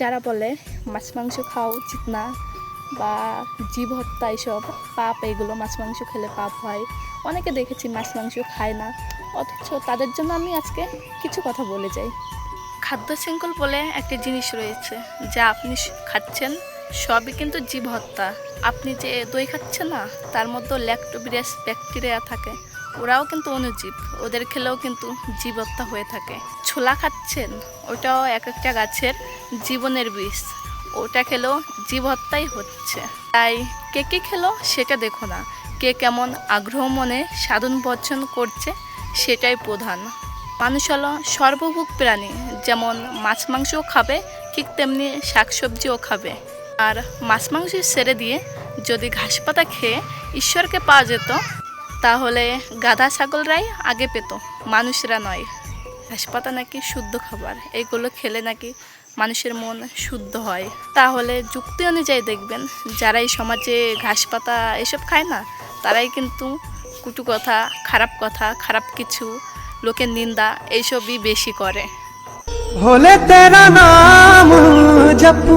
যারা বলে মাছ মাংস খাওয়া উচিত না বা জীব হত্যা এসব পাপ, এগুলো মাছ মাংস খেলে পাপ হয়, অনেকে দেখেছি মাছ মাংস খায় না, অথচ তাদের জন্য আমি আজকে কিছু কথা বলে যাই। খাদ্য শৃঙ্খল বলে একটা জিনিস রয়েছে, যা আপনি খাচ্ছেন সবই কিন্তু জীব হত্যা। আপনি যে দই খাচ্ছেন না, তার মধ্যে ল্যাক্টোবিরাস ব্যাকটেরিয়া থাকে, ওরাও কিন্তু অণুজীব, ওদের খেলেও কিন্তু জীব হত্যা হয়ে থাকে। ছোলা খাচ্ছেন, ওটাও এক একটা গাছের জীবনের বীজ, ওটা খেলেও জীব হত্যাই হচ্ছে। তাই কে কী খেলো সেটা দেখো না, কে কেমন আগ্রহ মনে সাধন ভোজন করছে সেটাই প্রধান। মানুষ হলো সর্বভোগ প্রাণী, যেমন মাছ মাংসও খাবে, ঠিক তেমনি শাকসবজিও খাবে। আর মাছ মাংস ছেড়ে দিয়ে যদি ঘাস পাতা খেয়ে ঈশ্বরকে পাওয়া যেত, তাহলে গাধা ছাগলরাই আগে পেত, মানুষরা নয়। ঘাস পাতা নাকি শুদ্ধ খাবার, এইগুলো খেলে নাকি মানুষের মন শুদ্ধ হয়। তাহলে যুক্তি অনুযায়ী দেখবেন, যারা এই সমাজে ঘাস পাতা এসব খায় না, তারাই কিন্তু কুটু কথা, খারাপ কিছু, লোকের নিন্দা এইসবই বেশি করে। ভোলে তেরা নাম জপু